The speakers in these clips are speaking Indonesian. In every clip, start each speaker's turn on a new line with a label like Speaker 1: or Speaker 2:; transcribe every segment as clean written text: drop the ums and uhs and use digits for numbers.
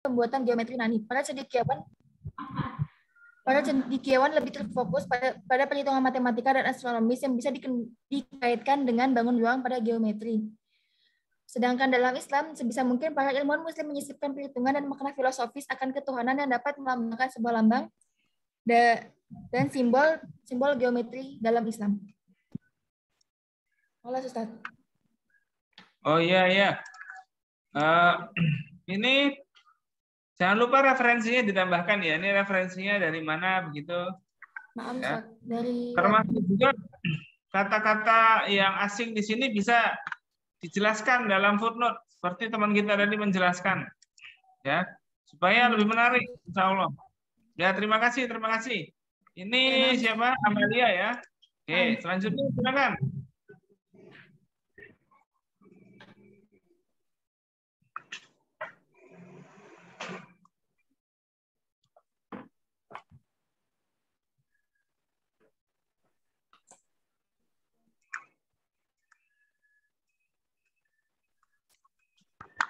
Speaker 1: pembuatan geometri nani. Para cendekiawan lebih terfokus pada perhitungan matematika dan astronomis yang bisa dikaitkan dengan bangun ruang pada geometri. Sedangkan dalam Islam, sebisa mungkin para ilmuwan Muslim menyisipkan perhitungan dan makna filosofis akan ketuhanan yang dapat melambangkan sebuah lambang dan simbol geometri dalam Islam. Oleh Ustaz.
Speaker 2: Oh iya ya. Ini jangan lupa referensinya ditambahkan ya. Ini referensinya dari mana begitu?
Speaker 1: Maaf,
Speaker 2: Ya.
Speaker 1: Ustaz. Dari
Speaker 2: termasuk juga kata-kata yang asing di sini bisa dijelaskan dalam footnote seperti teman kita tadi menjelaskan, ya, supaya lebih menarik, insya Allah. Ya, terima kasih. Ini siapa? Amalia ya. Oke, selanjutnya silakan.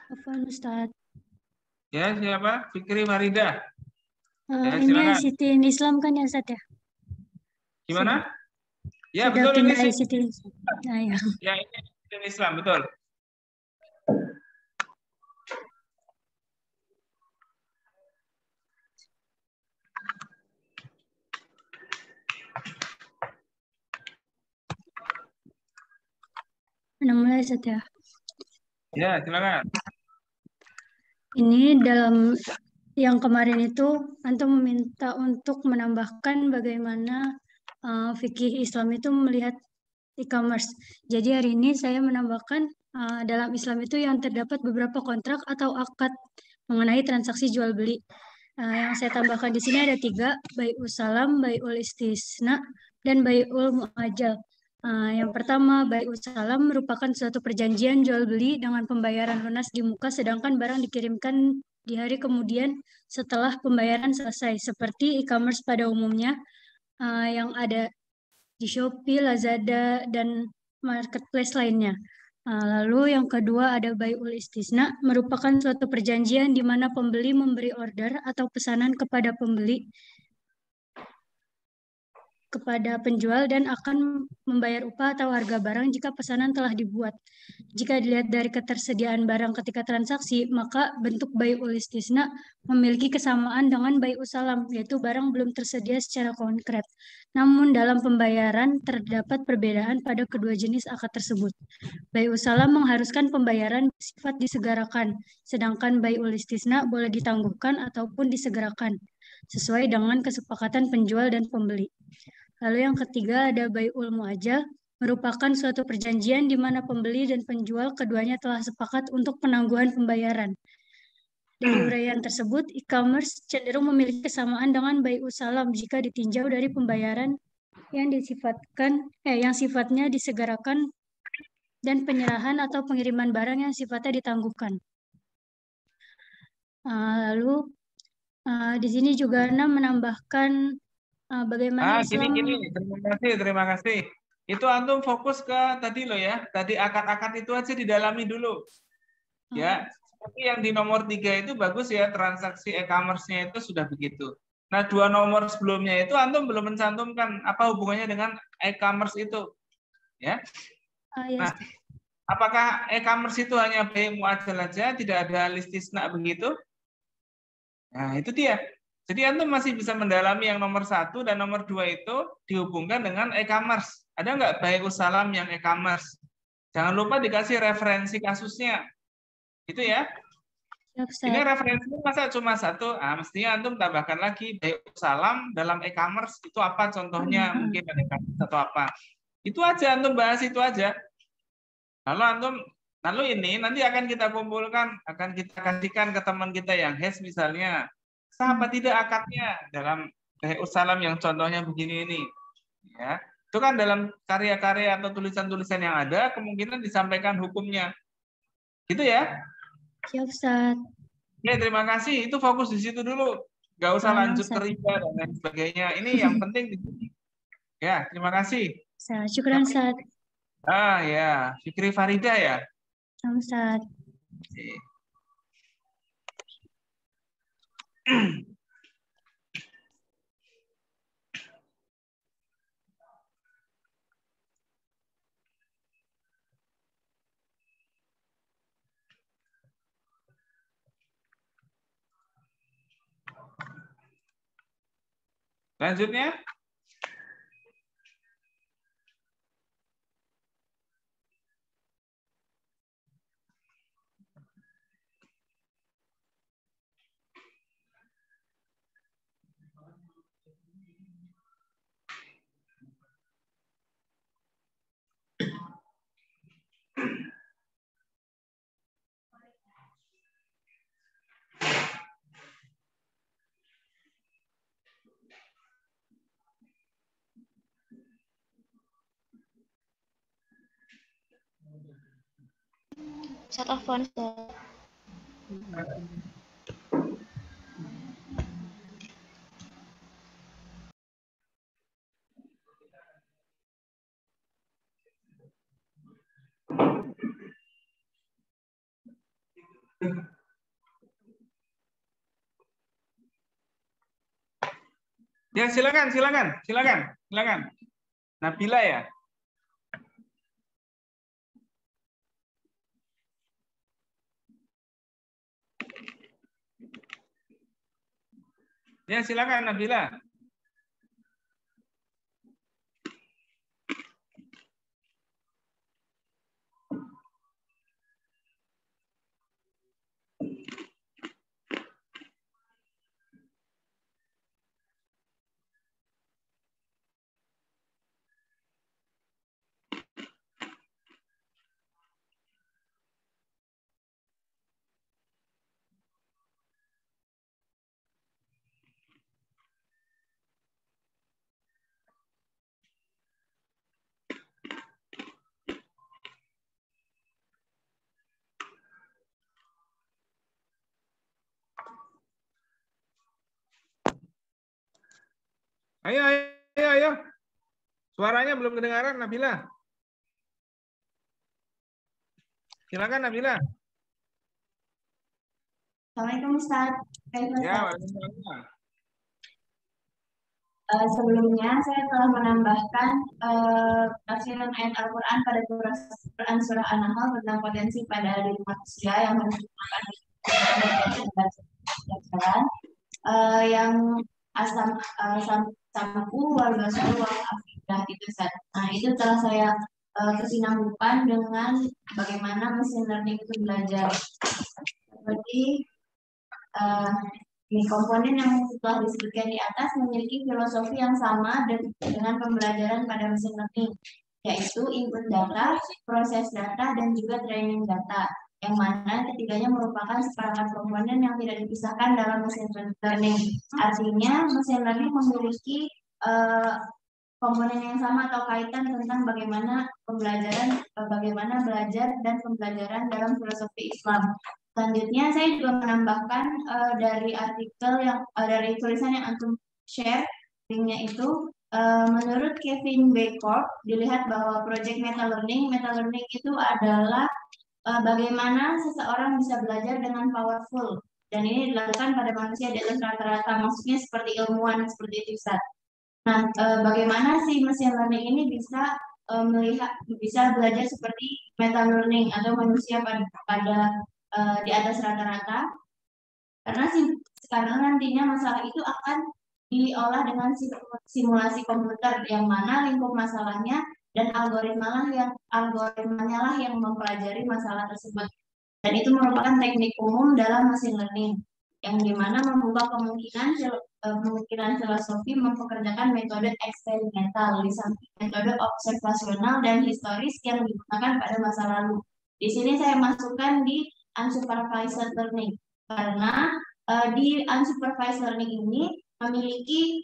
Speaker 3: Afwan Ustaz.
Speaker 2: Ya, siapa? Fikri Farida. Ya,
Speaker 3: Ini
Speaker 2: silakan.
Speaker 3: ICT Islam kan ya Ustaz ya?
Speaker 2: Gimana? Ya,
Speaker 3: sudah
Speaker 2: betul ini
Speaker 3: pindah ICT Islam. Nah, ya.
Speaker 2: Ya, ini Islam, betul.
Speaker 3: Mulai Ustaz ya.
Speaker 2: Ya, silakan.
Speaker 3: Ini dalam yang kemarin itu Antum meminta untuk menambahkan bagaimana fikih Islam itu melihat e-commerce. Jadi hari ini saya menambahkan dalam Islam itu yang terdapat beberapa kontrak atau akad mengenai transaksi jual beli. Yang saya tambahkan di sini ada 3, bai'ul salam, bai'ul istisna, dan bai'ul muajal. Yang pertama, bai'ul salam merupakan suatu perjanjian jual beli dengan pembayaran lunas di muka, sedangkan barang dikirimkan di hari kemudian setelah pembayaran selesai, seperti e-commerce pada umumnya yang ada di Shopee, Lazada, dan marketplace lainnya. Lalu yang kedua ada bai'ul istisna, merupakan suatu perjanjian di mana pembeli memberi order atau pesanan kepada penjual dan akan membayar upah atau harga barang jika pesanan telah dibuat. Jika dilihat dari ketersediaan barang ketika transaksi, maka bentuk bai'ul istisna memiliki kesamaan dengan bai'ul salam, yaitu barang belum tersedia secara konkret. Namun dalam pembayaran terdapat perbedaan pada kedua jenis akad tersebut. Bai'ul salam mengharuskan pembayaran bersifat disegerakan, sedangkan bai'ul istisna boleh ditangguhkan ataupun disegerakan, sesuai dengan kesepakatan penjual dan pembeli. Lalu yang ketiga ada bai'ul muajal, merupakan suatu perjanjian di mana pembeli dan penjual keduanya telah sepakat untuk penangguhan pembayaran. Dari uraian tersebut, e-commerce cenderung memiliki kesamaan dengan bai'ul salam jika ditinjau dari pembayaran yang sifatnya disegerakan dan penyerahan atau pengiriman barang yang sifatnya ditangguhkan. Lalu di sini juga Ana menambahkan bagaimana Islam.
Speaker 2: Gini. Terima kasih. Itu antum fokus ke tadi loh ya. Tadi akad-akad itu aja didalami dulu. Ya, seperti yang di nomor 3 itu bagus ya, transaksi e-commerce-nya itu sudah begitu. Nah, 2 nomor sebelumnya itu antum belum mencantumkan apa hubungannya dengan e-commerce itu. Ya. Nah, apakah e-commerce itu hanya bai' muajal aja, tidak ada istisna begitu? Nah, itu dia. Jadi antum masih bisa mendalami yang nomor 1 dan nomor 2 itu dihubungkan dengan e-commerce. Ada nggak bai'ul salam yang e-commerce? Jangan lupa dikasih referensi kasusnya. Itu ya. Ini referensinya masa cuma 1? Mestinya antum tambahkan lagi bai'ul salam dalam e-commerce itu apa contohnya? Mungkin ada kasus atau apa. Itu aja antum bahas itu aja. Lalu ini nanti akan kita kumpulkan, akan kita kasihkan ke teman kita yang HES misalnya. Sah apa tidak akadnya dalam bai'ul salam yang contohnya begini ini. Ya. Itu kan dalam karya-karya atau tulisan-tulisan yang ada kemungkinan disampaikan hukumnya. Gitu ya?
Speaker 3: Siap, Ustaz.
Speaker 2: Oke, terima kasih. Itu fokus di situ dulu. Nggak usah lanjut ke riba dan lain sebagainya. Ini yang penting di sini. Ya, terima kasih.
Speaker 3: Syukran, Ustaz.
Speaker 2: Ya, Fikri Farida ya.
Speaker 3: Ustaz.
Speaker 2: Selanjutnya.
Speaker 4: Saya telepon.
Speaker 2: Ya, silakan. Nabila ya. Ya, silakan Nabila. Ayo. Suaranya belum kedengaran, Nabila. Silakan, Nabila.
Speaker 5: Assalamualaikum Ustaz.
Speaker 2: Ya, waalaikumsalam.
Speaker 5: Sebelumnya saya telah menambahkan tafsiran ayat Al-Quran pada Quran surah An-Nahl tentang potensi pada diri manusia yang menyebutkan yang asam sampu wal basaru wal afidah itu Ustaz. Nah, itu telah saya kesinambungkan dengan bagaimana mesin learning itu belajar. Seperti komponen yang telah disebutkan di atas memiliki filosofi yang sama dengan pembelajaran pada mesin learning, yaitu input data, proses data, dan juga training data, yang mana ketiganya merupakan seperangkat komponen yang tidak dipisahkan dalam mesin learning. Artinya, mesin learning memiliki komponen yang sama atau kaitan tentang bagaimana belajar dan pembelajaran dalam filosofi Islam. Selanjutnya saya juga menambahkan dari artikel yang dari tulisan yang antum share linknya itu menurut Kevin Baycorp dilihat bahwa project meta learning itu adalah bagaimana seseorang bisa belajar dengan powerful, dan ini dilakukan pada manusia di atas rata-rata, maksudnya seperti ilmuwan seperti itu Ustaz. Nah, bagaimana si mesin learning ini bisa belajar seperti meta learning atau manusia pada di atas rata-rata, karena nantinya masalah itu akan diolah dengan simulasi komputer yang mana lingkup masalahnya dan algoritmanya lah yang mempelajari masalah tersebut, dan itu merupakan teknik umum dalam machine learning yang dimana membuka kemungkinan filosofi mempekerjakan metode eksperimental di samping metode observasional dan historis yang digunakan pada masa lalu. Di sini saya masukkan di unsupervised learning, karena di unsupervised learning ini memiliki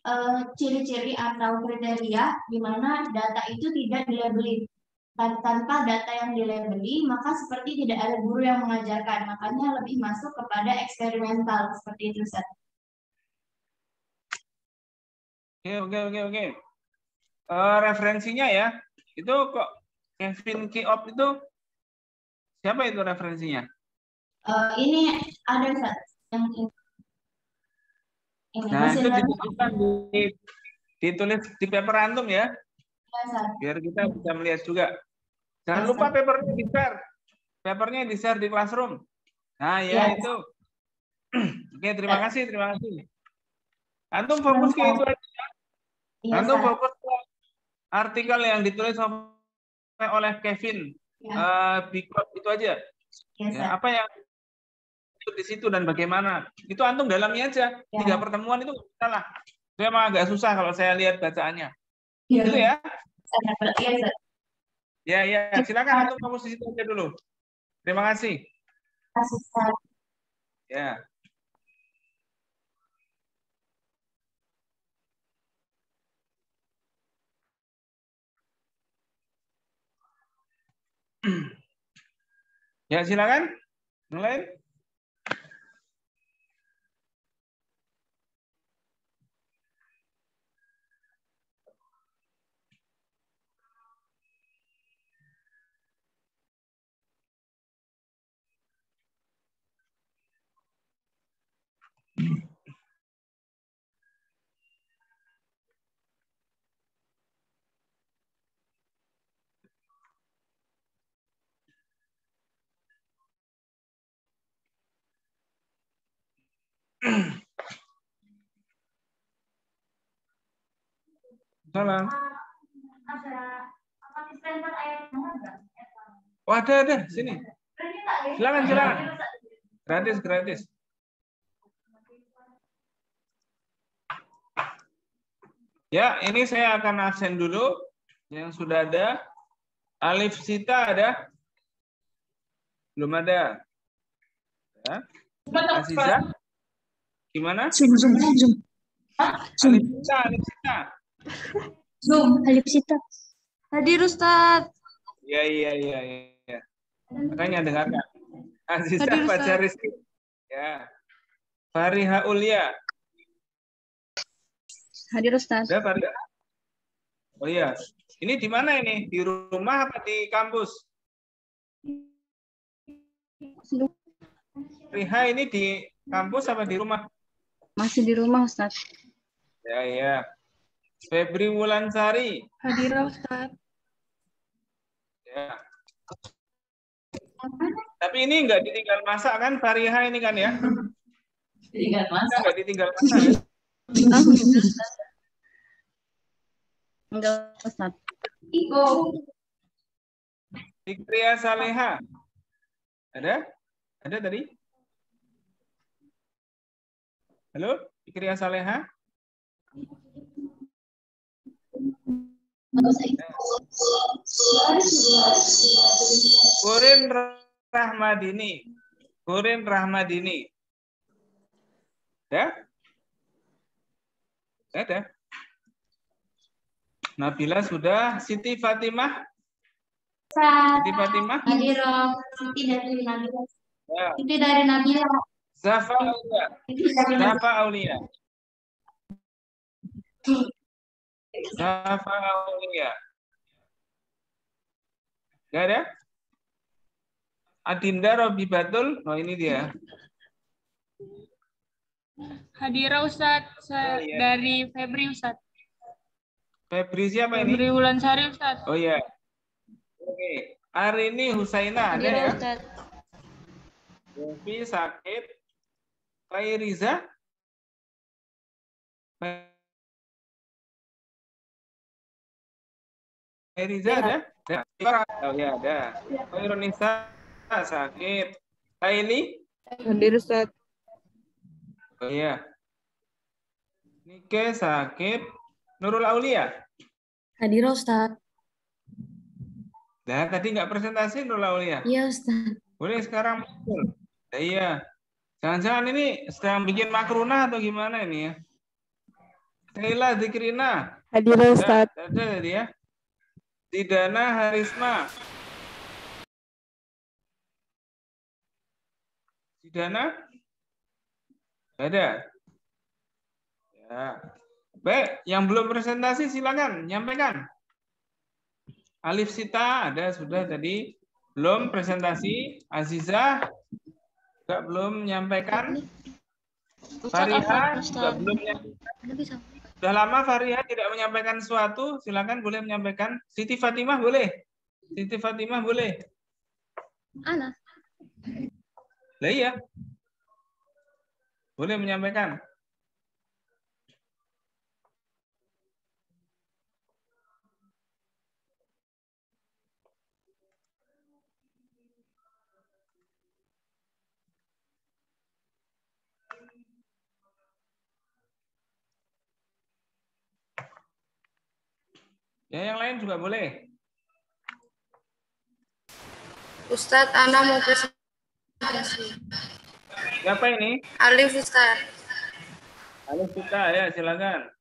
Speaker 5: ciri-ciri atau kriteria di mana data itu tidak dilabeli. Tanpa data yang dilabeli, maka seperti tidak ada guru yang mengajarkan, makanya lebih masuk kepada eksperimental seperti itu, Ustaz.
Speaker 2: Oke. Referensinya ya, itu kok Kevin Baycorp itu siapa itu referensinya?
Speaker 5: Ini ada Ustaz yang ini.
Speaker 2: Nah, itu ditulis di paper antum ya. Biar kita bisa melihat juga. Jangan lupa papernya di-share. Papernya di-share di Classroom. Nah, ya itu. Oke, terima kasih. Antum fokus ke itu aja.
Speaker 5: Iya,
Speaker 2: Antum
Speaker 5: Ustaz.
Speaker 2: fokus ke artikel yang ditulis oleh Kevin.
Speaker 5: Ya.
Speaker 2: Bikot itu aja.
Speaker 5: Iya,
Speaker 2: Ya,
Speaker 5: Ustaz.
Speaker 2: apa yang di situ dan bagaimana? Itu antum dalami aja.
Speaker 5: Ya.
Speaker 2: 3 pertemuan itu salah. Saya emang agak susah kalau saya lihat bacaannya.
Speaker 5: Iya.
Speaker 2: Itu ya.
Speaker 5: Iya, Ustaz.
Speaker 2: Ya, silakan antum fokus di situ aja dulu. Terima kasih.
Speaker 5: Terima kasih, Ustaz.
Speaker 2: Ya. Ya, silakan. Mulai. Salam. Oh, ada. Sini. Silakan. Gratis. Ya, ini saya akan absen dulu. Yang sudah ada. Alif Sita ada? Belum ada. Ya. Aziza? Gimana?
Speaker 3: Zoom.
Speaker 2: Alif Sita.
Speaker 3: Alif Sita.
Speaker 4: Hadir Ustaz.
Speaker 2: Iya. Makanya dengarkan. Aziza
Speaker 4: Hadir, Ustaz.
Speaker 2: Fajar Rizky. Ya. Fariha Ulia.
Speaker 4: Hadir Ustaz.
Speaker 2: Ada Fariha? Oh iya. Ini di mana ini? Di rumah apa di kampus? Fariha ini di kampus apa di rumah?
Speaker 4: Masih di rumah Ustaz.
Speaker 2: Ya. Febri Wulansari.
Speaker 4: Hadir Ustaz.
Speaker 2: Ya. Tapi ini enggak ditinggal masak kan Fariha ini kan ya?
Speaker 5: Tinggal masak.
Speaker 2: Enggak ditinggal masak ya?
Speaker 4: Enggak Ustaz.
Speaker 5: Iko.
Speaker 2: Fikria Saleha. Ada? Ada tadi? Halo? Fikria Saleha? Kurin Rahmadini. Ya? Ada? Nabila sudah. Siti Fatimah?
Speaker 5: Hadir. Siti dari Nabila.
Speaker 2: Ya.
Speaker 5: Siti dari Nabila.
Speaker 2: Zafa Aulia. Gak ada? Adinda Robi Batul. Oh ini dia.
Speaker 6: Hadira Ustadz,
Speaker 2: Iya.
Speaker 6: dari Febri Ustadz.
Speaker 2: Febri siapa ini?
Speaker 6: Febri Wulansari Ustadz.
Speaker 2: Oh iya. Oke. Arini Husaina ada
Speaker 4: Hadir
Speaker 2: ya?
Speaker 4: Ustaz.
Speaker 2: Devi sakit. Fairiza? Fairiza ada? Oh ya ada. Fairunisa sakit. Laili?
Speaker 4: Hadir Ustaz.
Speaker 2: Oh iya. Nike sakit. Nurul Aulia?
Speaker 3: Hadir Ustaz.
Speaker 2: Nah, tadi nggak presentasi Nurul Aulia?
Speaker 3: Iya Ustaz.
Speaker 2: Boleh sekarang muncul. Iya. Jangan-jangan ini sedang bikin makrunah atau gimana ini ya? Sheila Zikrina.
Speaker 7: Hadir Ustaz.
Speaker 2: Ada tadi ya. Tidana Harisma. Tidana? Ada. Ya. Baik, yang belum presentasi silakan nyampaikan. Alif Sita ada sudah tadi. Belum presentasi. Aziza juga belum menyampaikan. Fariha juga belum menyampaikan. Sudah lama Fariha tidak menyampaikan sesuatu. Silakan boleh menyampaikan. Siti Fatimah boleh. Siti Fatimah boleh.
Speaker 3: Ana.
Speaker 2: Lah iya. Boleh menyampaikan. Ya, yang lain juga boleh.
Speaker 4: Ustadz, Ana mau presentasi.
Speaker 2: Siapa ini?
Speaker 4: Alif, Ustadz.
Speaker 2: Halo kita, ya silakan.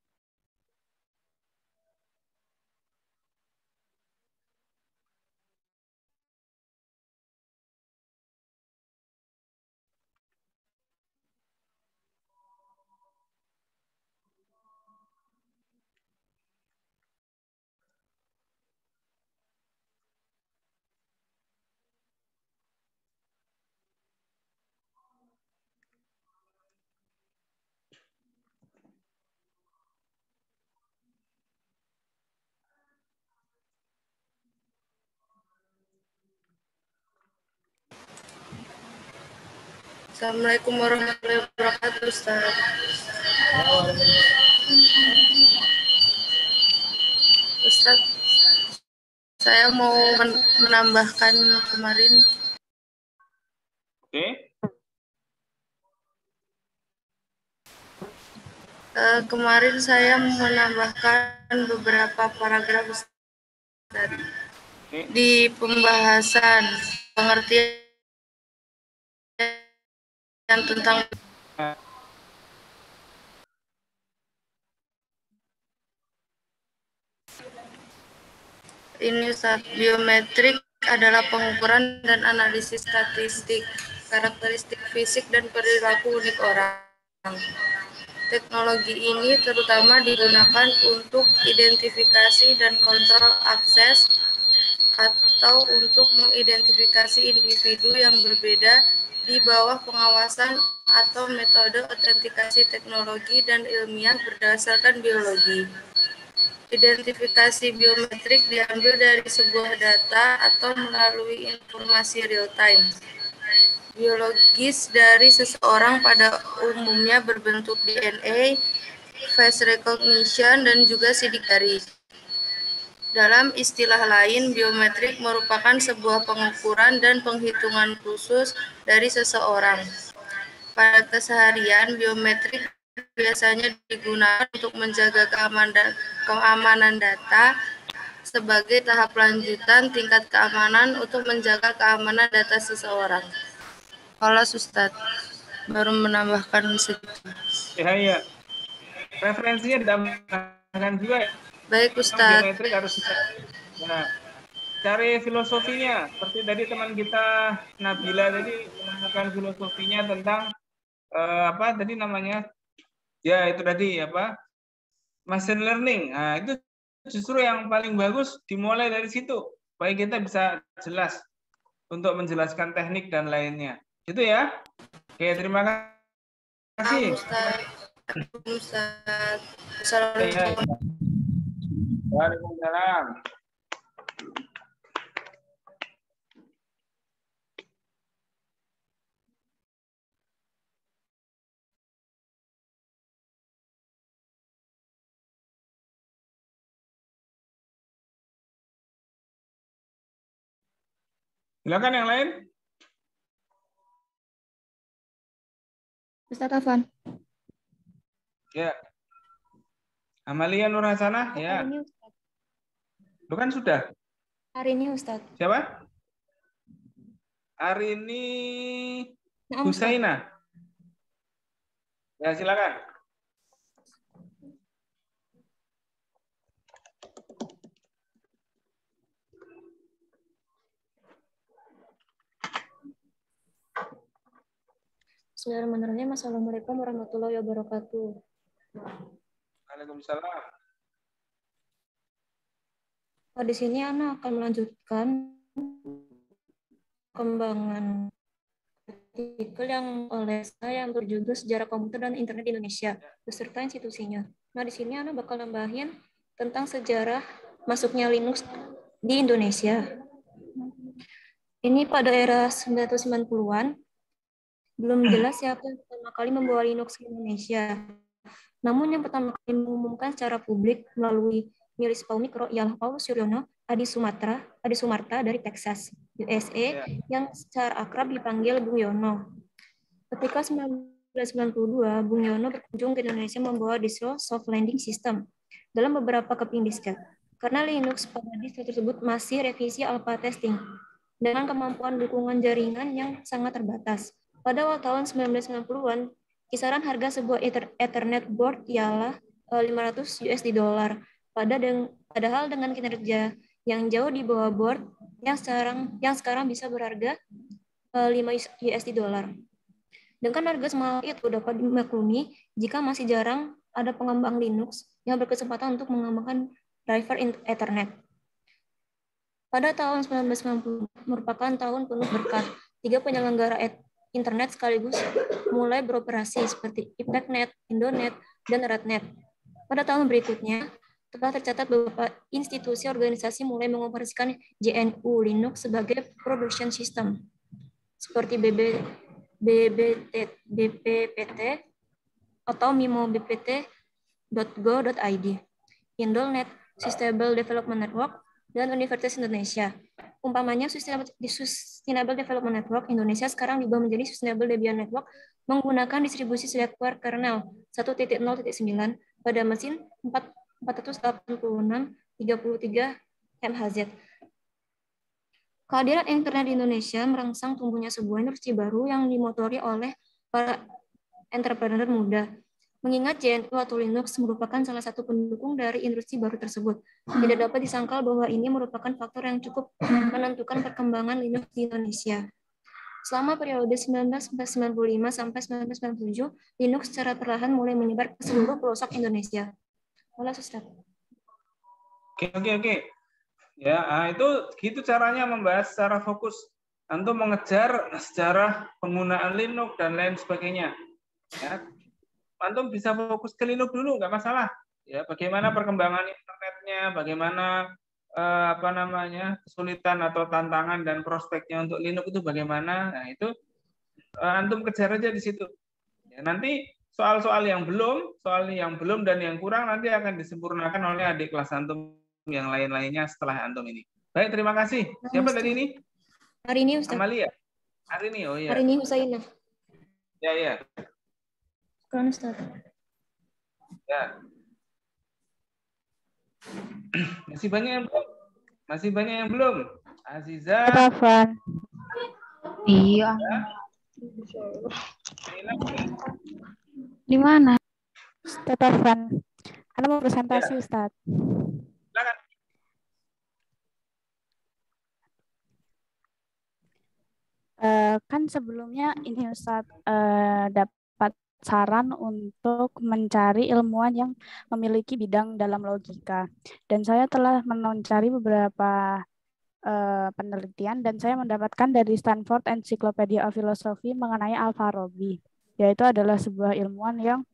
Speaker 4: Assalamualaikum warahmatullahi wabarakatuh, Ustaz. Ustaz, saya mau menambahkan kemarin.
Speaker 2: Oke.
Speaker 4: Kemarin saya menambahkan beberapa paragraf, Ustaz, di pembahasan pengertian tentang ini, Ustaz. Biometrik adalah pengukuran dan analisis statistik, karakteristik fisik dan perilaku unik orang. Teknologi ini terutama digunakan untuk identifikasi dan kontrol akses atau untuk mengidentifikasi individu yang berbeda di bawah pengawasan atau metode autentikasi teknologi dan ilmiah berdasarkan biologi. Identifikasi biometrik diambil dari sebuah data atau melalui informasi real-time biologis dari seseorang, pada umumnya berbentuk DNA, face recognition, dan juga sidik jari. Dalam istilah lain, biometrik merupakan sebuah pengukuran dan penghitungan khusus dari seseorang. Pada keseharian, biometrik biasanya digunakan untuk menjaga keamanan data sebagai tahap lanjutan tingkat keamanan untuk menjaga keamanan data seseorang. Kalau Ustadz baru menambahkan segitu.
Speaker 2: Ya. Referensinya ditambahkan juga ya.
Speaker 4: Baik, Ustadz.
Speaker 2: Biometrik harus nah, cari filosofinya. Seperti tadi teman kita Nabila tadi menemukan filosofinya tentang apa tadi namanya? Ya, itu tadi apa? Machine learning. Nah, itu justru yang paling bagus dimulai dari situ. Supaya kita bisa jelas untuk menjelaskan teknik dan lainnya. Itu ya. Oke, terima kasih.
Speaker 4: Ustaz. Assalamualaikum.
Speaker 2: Waalaikumsalam. Silakan yang lain.
Speaker 1: Ustaz Afan.
Speaker 2: Ya. Amalia Nur Hasanah, ya.
Speaker 1: Hari ini, Ustaz.
Speaker 2: Lu kan sudah?
Speaker 1: Hari ini, Ustaz.
Speaker 2: Siapa? Hari ini Husaina. Ya, silakan.
Speaker 1: Bismillahirrahmanirrahim. Assalamualaikum warahmatullahi wabarakatuh.
Speaker 2: Waalaikumsalam.
Speaker 1: Di sini Ana akan melanjutkan pengembangan artikel yang oleh saya yang berjudul Sejarah Komputer dan Internet di Indonesia beserta institusinya. Nah, di sini Ana bakal nambahin tentang sejarah masuknya Linux di Indonesia. Ini pada era 1990-an. Belum jelas siapa yang pertama kali membawa Linux ke Indonesia. Namun yang pertama kali mengumumkan secara publik melalui Milis Paumikro ialah Paulus Suryono Adi Sumarta dari Texas, USA, yang secara akrab dipanggil Bung Yono. Ketika 1992, Bung Yono berkunjung ke Indonesia membawa distro Soft Landing System dalam beberapa keping disket.
Speaker 7: karena Linux pada distro tersebut masih revisi alpha testing dengan kemampuan dukungan jaringan yang sangat terbatas. Pada awal tahun 1990-an, kisaran harga sebuah Ethernet board ialah $500 padahal dengan kinerja yang jauh di bawah board yang sekarang bisa berharga $5. Dengan harga semahal itu dapat dimaklumi jika masih jarang ada pengembang Linux yang berkesempatan untuk mengembangkan driver Ethernet. Pada tahun 1990 merupakan tahun penuh berkah. 3 penyelenggara internet sekaligus mulai beroperasi seperti IPACnet, Indonet, dan Rednet. Pada tahun berikutnya, telah tercatat beberapa institusi organisasi mulai mengoperasikan GNU Linux sebagai production system, seperti BPPT atau MIMO BPT.go.id, Indolnet, Sustainable Development Network, dan Universitas Indonesia. Umpamanya, Sustainable Development Network Indonesia sekarang diubah menjadi Sustainable Debian Network menggunakan distribusi software kernel 1.0.9 pada mesin 486/33 MHz. Kehadiran internet di Indonesia merangsang tumbuhnya sebuah industri baru yang dimotori oleh para entrepreneur muda. Mengingat GNU atau Linux merupakan salah satu pendukung dari industri baru tersebut, tidak dapat disangkal bahwa ini merupakan faktor yang cukup menentukan perkembangan Linux di Indonesia. Selama periode 1995 sampai 1997, Linux secara perlahan mulai menyebar ke seluruh pelosok Indonesia. Ustaz.
Speaker 2: Oke. Ya, itu gitu caranya membahas secara fokus. Antum mengejar sejarah penggunaan Linux dan lain sebagainya. Ya. Antum bisa fokus ke Linux dulu, nggak masalah. Ya, bagaimana perkembangan internetnya, bagaimana kesulitan atau tantangan dan prospeknya untuk Linux itu bagaimana. Nah, itu antum kejar aja di situ. Ya, nanti soal-soal yang belum dan yang kurang nanti akan disempurnakan oleh adik kelas antum yang lain-lainnya setelah antum ini. Baik, terima kasih. Siapa tadi ini?
Speaker 7: Hari ini, Ustaz.
Speaker 2: Amalia. Hari ini, oh iya.
Speaker 7: Hari ini Husainah.
Speaker 2: Ya.
Speaker 7: Kurang, Ustaz.
Speaker 2: Ya. Masih banyak yang belum. Aziza.
Speaker 8: Telepon. Iya.
Speaker 2: Ya.
Speaker 8: Di mana? Telepon. Anda mau presentasi, ya. Ustaz.
Speaker 2: Silakan.
Speaker 8: Kan sebelumnya ini Ustaz dapat saran untuk mencari ilmuwan yang memiliki bidang dalam logika. Dan saya telah mencari beberapa penelitian dan saya mendapatkan dari Stanford Encyclopedia of Philosophy mengenai Al-Farabi, yaitu adalah sebuah ilmuwan yang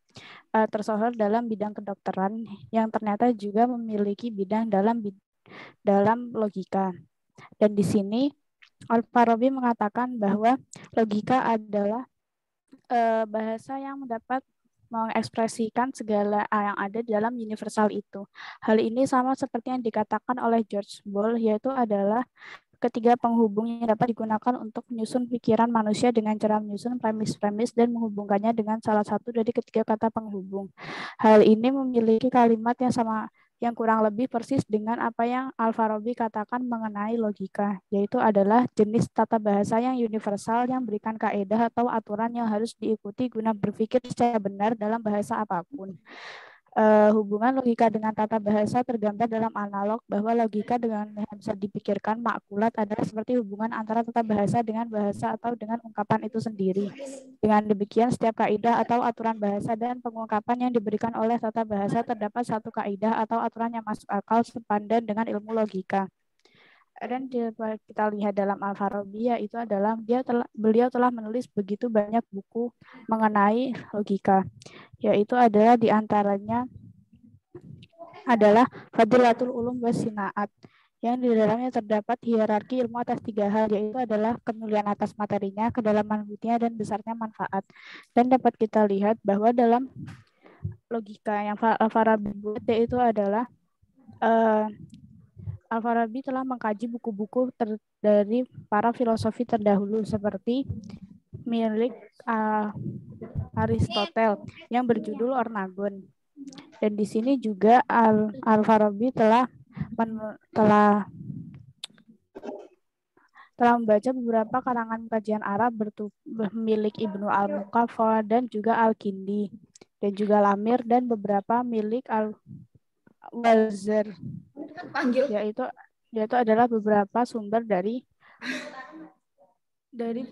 Speaker 8: tersohor dalam bidang kedokteran yang ternyata juga memiliki bidang dalam logika. Dan di sini Al-Farabi mengatakan bahwa logika adalah bahasa yang dapat mengekspresikan segala yang ada di dalam universal itu. Hal ini sama seperti yang dikatakan oleh George Boole, yaitu adalah ketiga penghubung yang dapat digunakan untuk menyusun pikiran manusia dengan cara menyusun premis-premis dan menghubungkannya dengan salah satu dari ketiga kata penghubung. Hal ini memiliki kalimat yang sama, yang kurang lebih persis dengan apa yang Al-Farabi katakan mengenai logika, yaitu adalah jenis tata bahasa yang universal yang berikan kaedah atau aturan yang harus diikuti guna berpikir secara benar dalam bahasa apapun. Hubungan logika dengan tata bahasa tergambar dalam analog bahwa logika dengan bisa dipikirkan makulat adalah seperti hubungan antara tata bahasa dengan bahasa atau dengan ungkapan itu sendiri. Dengan demikian, setiap kaidah atau aturan bahasa dan pengungkapan yang diberikan oleh tata bahasa terdapat satu kaidah atau aturan yang masuk akal sepadan dengan ilmu logika. Dan kita lihat dalam Al-Farabi, yaitu adalah beliau telah menulis begitu banyak buku mengenai logika, yaitu adalah diantaranya adalah Fadilatul Ulum wa Sinaat, yang di dalamnya terdapat hierarki ilmu atas 3 hal, yaitu adalah kemuliaan atas materinya, kedalaman buktinya, dan besarnya manfaat. Dan dapat kita lihat bahwa dalam logika yang Al-Farabi buat, yaitu adalah Al-Farabi telah mengkaji buku-buku dari para filosofi terdahulu seperti milik Aristoteles yang berjudul Ornagon. Dan di sini juga Al-Farabi telah telah membaca beberapa karangan kajian Arab milik Ibnu Al-Muqaffa dan juga Al-Kindi dan juga Lamir dan beberapa milik Al-Wazir, yaitu adalah beberapa sumber dari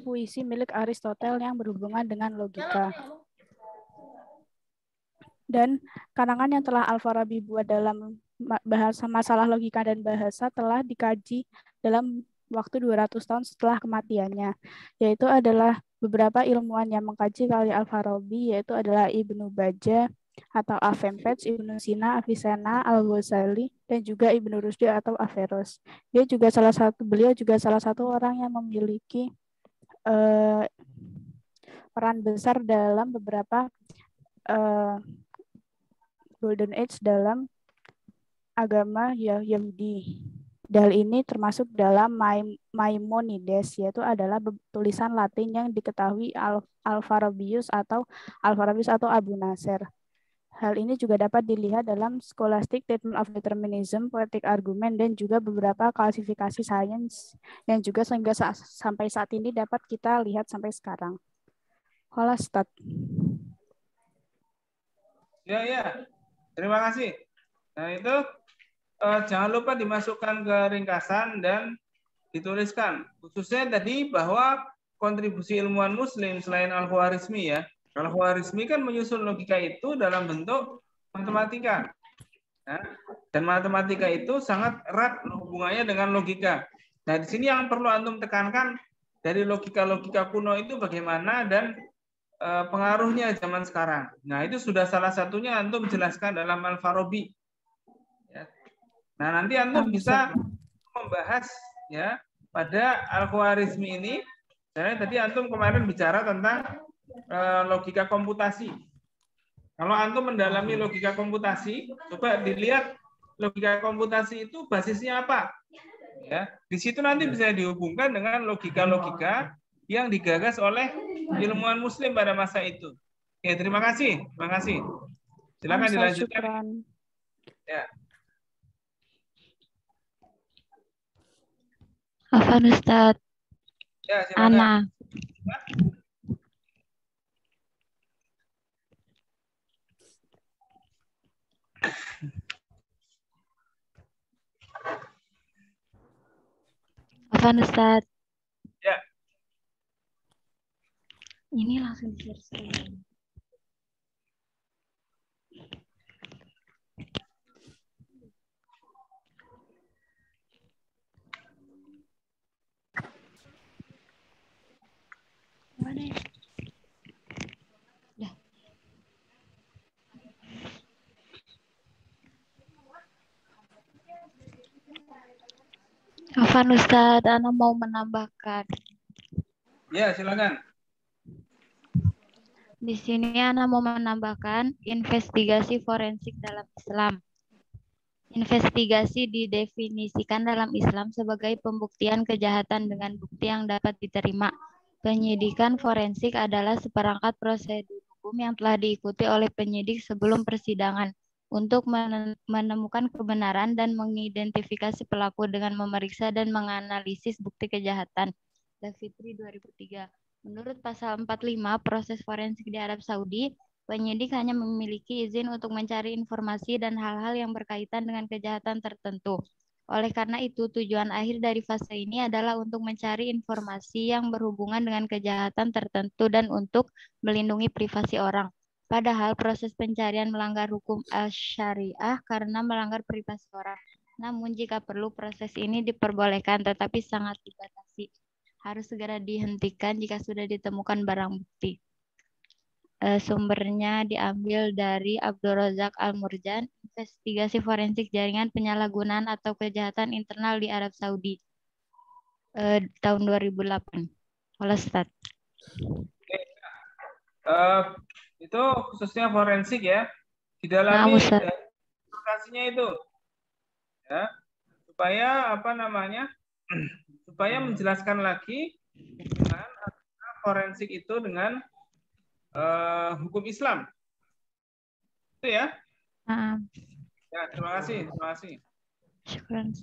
Speaker 8: puisi milik Aristoteles yang berhubungan dengan logika. Dan karangan yang telah Al-Farabi buat dalam bahasa masalah logika dan bahasa telah dikaji dalam waktu 200 tahun setelah kematiannya, yaitu adalah beberapa ilmuwan yang mengkaji karya Al-Farabi, yaitu adalah Ibnu Bajjah atau Avempage, Ibnu Sina, Avicenna, Al-Ghazali, dan juga Ibnu Rushdi atau Averroes. Beliau juga salah satu orang yang memiliki peran besar dalam beberapa Golden Age dalam agama Yahudi. Hal ini termasuk dalam Maimonides, yaitu adalah tulisan Latin yang diketahui Al-Farabius atau Abu Nasr. Hal ini juga dapat dilihat dalam Scholastic Statement of Determinism, Poetic Argument, dan juga beberapa klasifikasi sains yang juga sehingga sampai saat ini dapat kita lihat sampai sekarang. Holastat.
Speaker 2: Ya. Terima kasih. Nah, itu jangan lupa dimasukkan ke ringkasan dan dituliskan. Khususnya tadi bahwa kontribusi ilmuwan Muslim selain Al-Khwarizmi ya. Al-Khwarizmi kan menyusun logika itu dalam bentuk matematika. Nah, dan matematika itu sangat erat hubungannya dengan logika. Nah, di sini yang perlu antum tekankan dari logika-logika kuno itu bagaimana dan pengaruhnya zaman sekarang. Nah, itu sudah salah satunya antum jelaskan dalam Al-Farabi. Ya. Nah, nanti antum bisa membahas ya pada Al-Khwarizmi ini. Saya tadi antum kemarin bicara tentang logika komputasi. Kalau antum mendalami logika komputasi, coba dilihat logika komputasi itu basisnya apa. Ya, di situ nanti bisa dihubungkan dengan logika-logika yang digagas oleh ilmuwan Muslim pada masa itu. Oke, terima kasih. Terima kasih. Silakan dilanjutkan. Ya.
Speaker 9: Afan Ustadz.
Speaker 2: Ya, silakan.
Speaker 9: Ana. Afan Ustadz.
Speaker 2: Ya.
Speaker 9: Ini langsung share screen. Mana ya? Dah. Afan Ustadz, Ana mau menambahkan.
Speaker 2: Ya, silakan.
Speaker 9: Di sini Ana mau menambahkan investigasi forensik dalam Islam. Investigasi didefinisikan dalam Islam sebagai pembuktian kejahatan dengan bukti yang dapat diterima. Penyidikan forensik adalah seperangkat prosedur hukum yang telah diikuti oleh penyidik sebelum persidangan untuk menemukan kebenaran dan mengidentifikasi pelaku dengan memeriksa dan menganalisis bukti kejahatan. Fitri 2003. Menurut pasal 45 proses forensik di Arab Saudi, penyidik hanya memiliki izin untuk mencari informasi dan hal-hal yang berkaitan dengan kejahatan tertentu. Oleh karena itu, tujuan akhir dari fase ini adalah untuk mencari informasi yang berhubungan dengan kejahatan tertentu dan untuk melindungi privasi orang. Padahal proses pencarian melanggar hukum syariah karena melanggar privasi orang. Namun jika perlu proses ini diperbolehkan tetapi sangat dibatasi. Harus segera dihentikan jika sudah ditemukan barang bukti. Sumbernya diambil dari Abdul Razak Al-Murjan, investigasi forensik jaringan penyalahgunaan atau kejahatan internal di Arab Saudi, tahun 2008. Oleh Ustaz.
Speaker 2: Itu khususnya forensik ya, didalami lokasinya itu, ya, supaya supaya menjelaskan lagi hubungan antara forensik itu dengan hukum Islam. Itu ya. Ya, terima kasih.
Speaker 9: Syukran.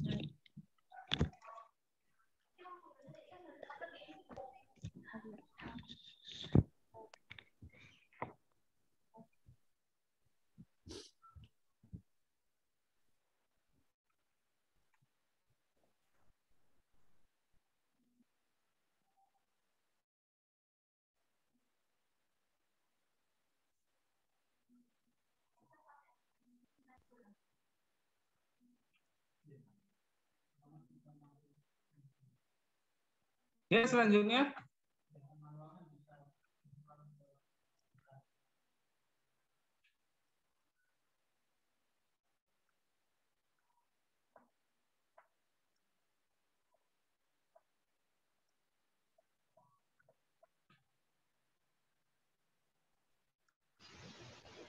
Speaker 2: Ya, selanjutnya.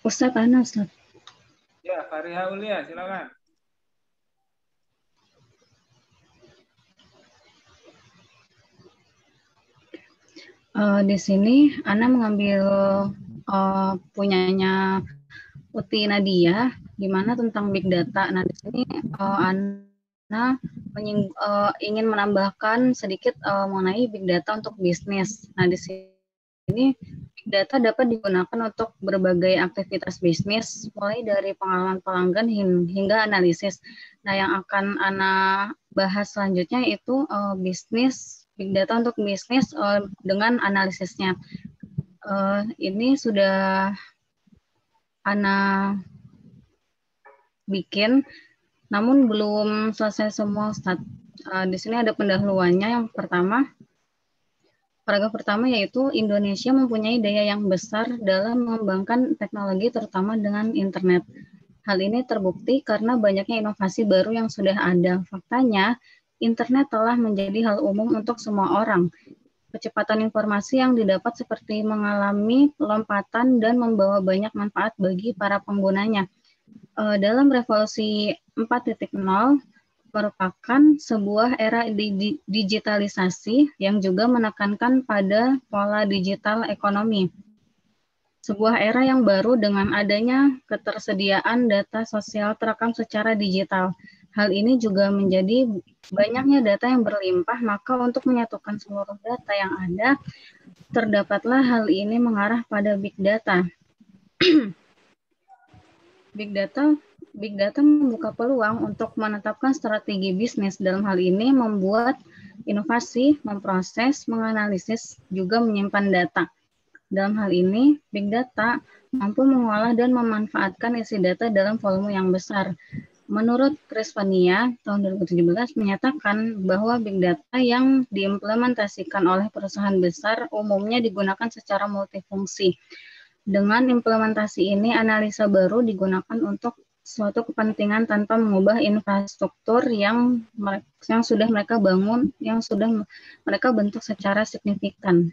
Speaker 10: Ustadz, Ana, Ustadz.
Speaker 2: Ya, Fariha Ulia, silakan.
Speaker 10: Di sini Ana mengambil punyanya Uti Nadia, gimana tentang big data. Nah, di sini Ana ingin menambahkan sedikit mengenai big data untuk bisnis. Nah, di sini big data dapat digunakan untuk berbagai aktivitas bisnis, mulai dari pengalaman pelanggan hingga analisis. Nah, yang akan Ana bahas selanjutnya itu big data untuk bisnis dengan analisisnya. Ini sudah Ana bikin, namun belum selesai semua, Ustadz. Di sini ada pendahuluannya. Yang pertama, paragraf pertama yaitu Indonesia mempunyai daya yang besar dalam mengembangkan teknologi, terutama dengan internet. Hal ini terbukti karena banyaknya inovasi baru yang sudah ada. Faktanya, internet telah menjadi hal umum untuk semua orang. Kecepatan informasi yang didapat seperti mengalami lompatan dan membawa banyak manfaat bagi para penggunanya. Dalam revolusi 4.0 merupakan sebuah era digitalisasi yang juga menekankan pada pola digital ekonomi. Sebuah era yang baru dengan adanya ketersediaan data sosial terekam secara digital. Hal ini juga menjadi banyaknya data yang berlimpah, maka untuk menyatukan seluruh data yang ada, terdapatlah hal ini mengarah pada big data. Big data membuka peluang untuk menetapkan strategi bisnis. Dalam hal ini membuat inovasi, memproses, menganalisis, juga menyimpan data. Dalam hal ini, big data mampu mengolah dan memanfaatkan isi data dalam volume yang besar. Menurut Cresvania, tahun 2017 menyatakan bahwa big data yang diimplementasikan oleh perusahaan besar umumnya digunakan secara multifungsi. Dengan implementasi ini, analisa baru digunakan untuk suatu kepentingan tanpa mengubah infrastruktur yang sudah mereka bangun, yang sudah mereka bentuk secara signifikan.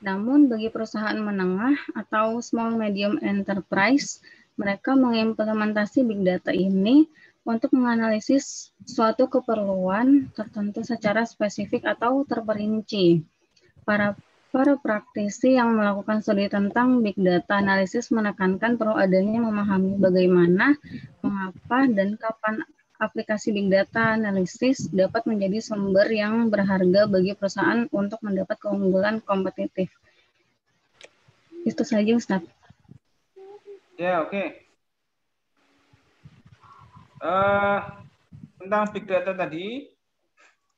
Speaker 10: Namun, bagi perusahaan menengah atau small medium enterprise, mereka mengimplementasi big data ini untuk menganalisis suatu keperluan tertentu secara spesifik atau terperinci. Para praktisi yang melakukan studi tentang big data analisis menekankan perlu adanya memahami bagaimana, mengapa, dan kapan aplikasi big data analisis dapat menjadi sumber yang berharga bagi perusahaan untuk mendapat keunggulan kompetitif. Itu saja, Ustaz.
Speaker 2: Ya, oke. Tentang big data tadi,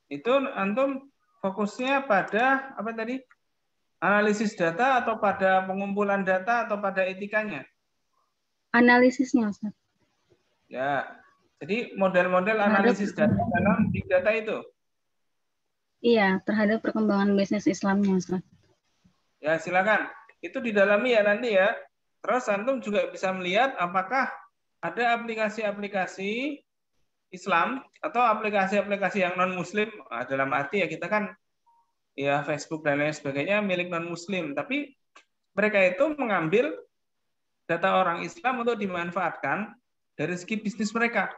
Speaker 2: itu antum fokusnya pada apa tadi? Analisis data atau pada pengumpulan data atau pada etikanya?
Speaker 10: Analisisnya, Ustaz.
Speaker 2: Ya, jadi model-model analisis data dalam big data itu?
Speaker 10: Iya, terhadap perkembangan bisnis Islamnya, Ustaz.
Speaker 2: Ya, silakan. Itu didalami ya nanti ya. Terus antum juga bisa melihat apakah ada aplikasi-aplikasi Islam atau aplikasi-aplikasi yang non-Muslim, dalam arti ya kita kan ya Facebook dan lain sebagainya milik non-Muslim, tapi mereka itu mengambil data orang Islam untuk dimanfaatkan dari segi bisnis mereka.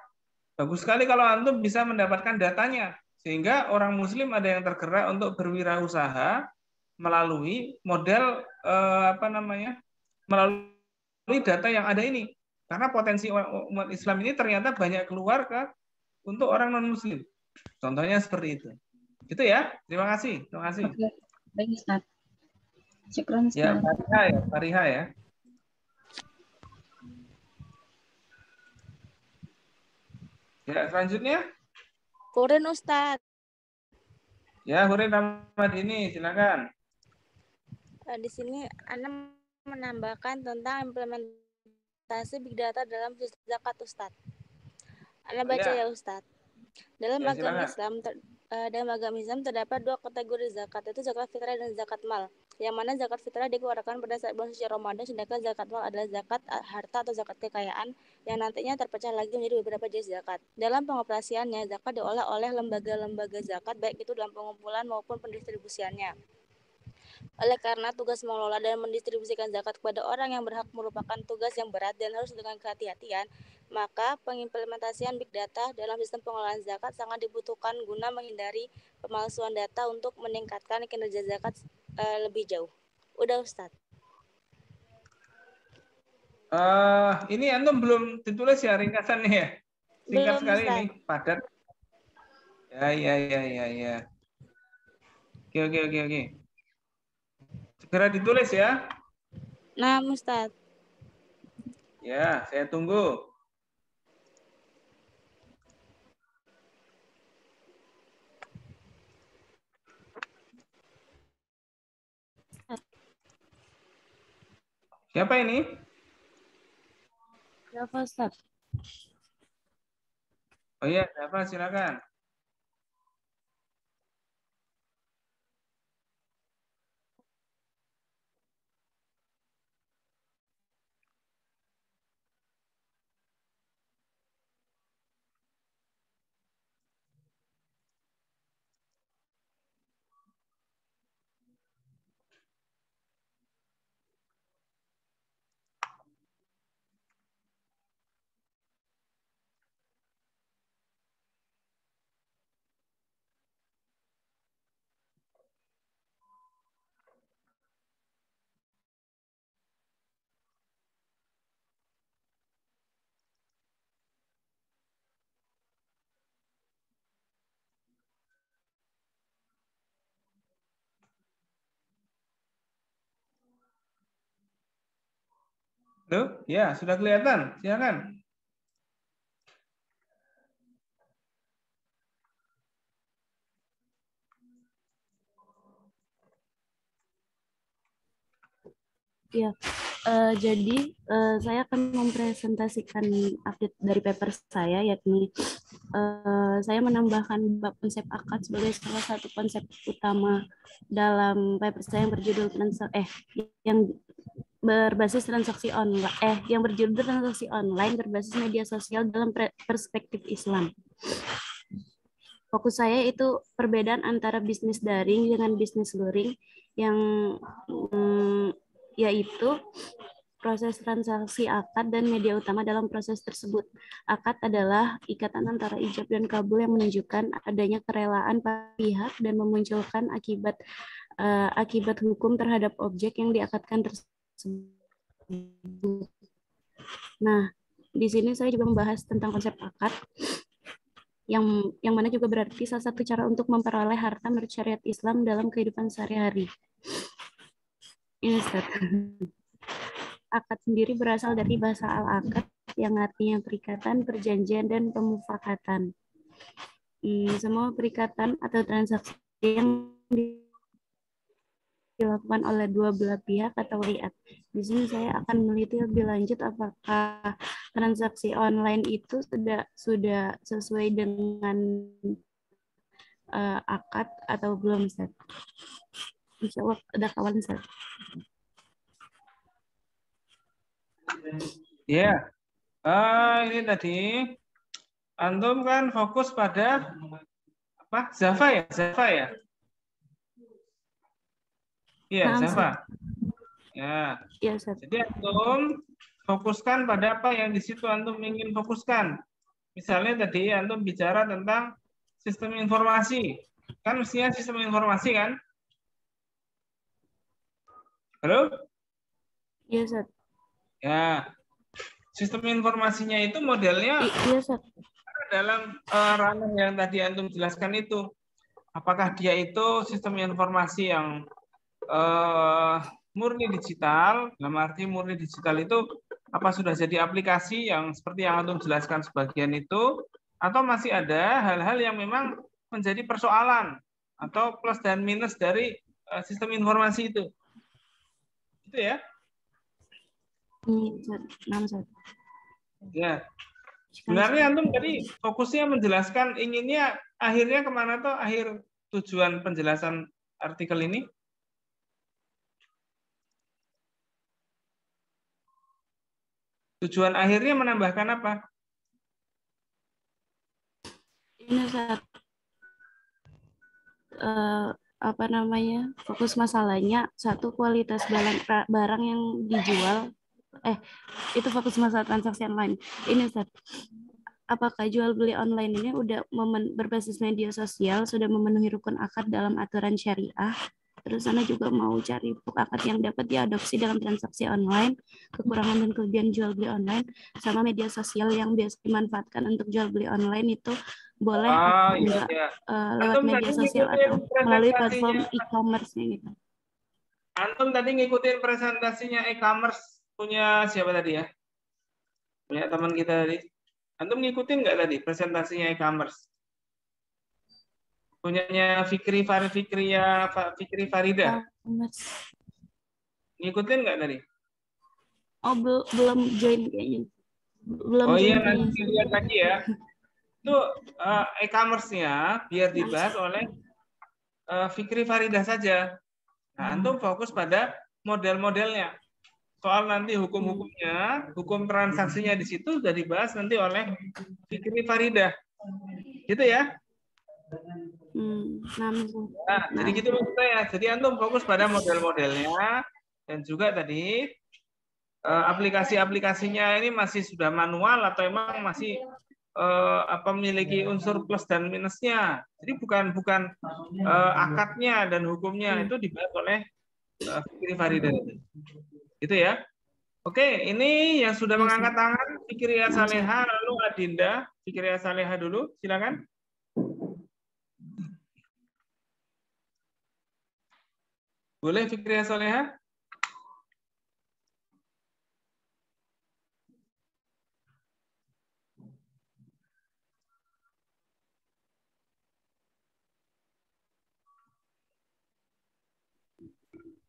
Speaker 2: Bagus sekali kalau antum bisa mendapatkan datanya, sehingga orang Muslim ada yang tergerak untuk berwirausaha melalui model melalui data yang ada ini. Karena potensi umat Islam ini ternyata banyak keluar untuk orang non-Muslim. Contohnya seperti itu. Itu ya. Terima kasih. Terima kasih.
Speaker 10: Oke, baik Ustaz. Syukran
Speaker 2: Ya,
Speaker 10: Ustaz.
Speaker 2: Fariha ya. Ya, selanjutnya.
Speaker 11: Hurin Ustadz.
Speaker 2: Ya, Hurin Ramadini, silakan.
Speaker 11: Di sini Anda menambahkan tentang implementasi Big Data dalam sistem zakat Ustadz. Anda baca ya Ustadz. Dalam agama Islam terdapat dua kategori zakat, yaitu zakat fitrah dan zakat mal. Yang mana zakat fitrah dikeluarkan pada saat bulan suci Ramadan, sedangkan zakat mal adalah zakat harta atau zakat kekayaan yang nantinya terpecah lagi menjadi beberapa jenis zakat. Dalam pengoperasiannya, zakat diolah oleh lembaga-lembaga zakat, baik itu dalam pengumpulan maupun pendistribusiannya. Oleh karena tugas mengelola dan mendistribusikan zakat kepada orang yang berhak merupakan tugas yang berat dan harus dengan kehati-hatian, maka pengimplementasian Big Data dalam sistem pengelolaan zakat sangat dibutuhkan guna menghindari pemalsuan data untuk meningkatkan kinerja zakat lebih jauh. Udah Ustadz.
Speaker 2: Ini antum belum ditulis ya ringkasannya ya? Singkat
Speaker 11: belum,
Speaker 2: sekali
Speaker 11: Ustaz.
Speaker 2: ini, padat. Ya. Oke. Segera ditulis ya.
Speaker 11: Nah, Ustadz.
Speaker 2: Ya, saya tunggu. Siapa ini?
Speaker 10: Siapa Ustaz?
Speaker 2: Oh iya, siapa? Silakan. Loh, ya sudah kelihatan. Silakan.
Speaker 12: Ya, jadi saya akan mempresentasikan update dari paper saya, yakni saya menambahkan bab konsep akad sebagai salah satu konsep utama dalam paper saya yang berjudul yang berbasis transaksi online, yang berjudul transaksi online berbasis media sosial dalam perspektif Islam. Fokus saya itu perbedaan antara bisnis daring dengan bisnis luring yang yaitu proses transaksi akad dan media utama dalam proses tersebut. Akad adalah ikatan antara ijab dan kabul yang menunjukkan adanya kerelaan pihak dan memunculkan akibat hukum terhadap objek yang diakadkan tersebut. Nah, di sini saya juga membahas tentang konsep akad yang mana juga berarti salah satu cara untuk memperoleh harta menurut syariat Islam dalam kehidupan sehari-hari. Ini Ustaz. Akad sendiri berasal dari bahasa al-akad yang artinya perikatan, perjanjian, dan pemufakatan. Semua perikatan atau transaksi yang dilakukan oleh dua belah pihak atau liat. Di sini saya akan meneliti lebih lanjut apakah transaksi online itu sudah sesuai dengan akad atau belum, Ustaz. Insya Allah ada kawan, Ustaz.
Speaker 2: Ya, ini tadi antum kan fokus pada apa? Java ya? Iya, Java. Ya.
Speaker 12: Iya, Ustaz.
Speaker 2: Jadi antum fokuskan pada apa yang di situ antum ingin fokuskan. Misalnya tadi antum bicara tentang sistem informasi. Kan mestinya sistem informasi kan? Halo?
Speaker 12: Iya, Ustaz.
Speaker 2: Ya. Sistem informasinya itu modelnya
Speaker 12: Iya, Ustaz.
Speaker 2: dalam ranah yang tadi antum jelaskan itu. Apakah dia itu sistem informasi yang murni digital, dalam arti murni digital itu apa sudah jadi aplikasi yang seperti yang antum jelaskan sebagian itu, atau masih ada hal-hal yang memang menjadi persoalan atau plus dan minus dari sistem informasi itu. Itu ya. Ya. Sebenarnya antum tadi fokusnya menjelaskan inginnya akhirnya kemana tuh akhir tujuan penjelasan artikel ini? Tujuan akhirnya menambahkan apa?
Speaker 12: Ini Ustaz, apa namanya, fokus masalahnya satu, kualitas barang yang dijual, itu fokus masalah transaksi online. Ini Ustaz, apakah jual beli online ini udah berbasis media sosial, sudah memenuhi rukun akad dalam aturan syariah? Terus Anda juga mau cari rukun akad yang dapat diadopsi dalam transaksi online, kekurangan dan kelebihan jual beli online, sama media sosial yang biasa dimanfaatkan untuk jual beli online itu boleh atau enggak lewat media sosial atau melalui platform e-commerce gitu.
Speaker 2: Antum tadi ngikutin presentasinya e-commerce punya siapa tadi ya? Punya teman kita tadi. Antum ngikutin nggak tadi presentasinya e-commerce? Punyanya Fikri Farida. Ngikutin nggak tadi?
Speaker 12: Oh, belum join kayaknya. Belum
Speaker 2: iya, nanti lihat lagi ya. Itu e-commerce-nya biar dibahas oleh Fikri Farida saja. Nah, antum fokus pada model-modelnya. Soal nanti hukum-hukumnya, hukum transaksinya di situ sudah dibahas nanti oleh Fikri Farida. Gitu ya. Nah, jadi gitu maksud saya. Jadi antum fokus pada model-modelnya dan juga tadi aplikasi-aplikasinya ini masih sudah manual atau emang masih memiliki unsur plus dan minusnya. Jadi bukan akadnya dan hukumnya itu dibahas oleh Fikri Farida. Gitu ya. Oke, ini yang sudah mengangkat tangan Fikriya Saleha, lalu Adinda. Fikriya Saleha dulu, silakan. Boleh Fikriya Saleha?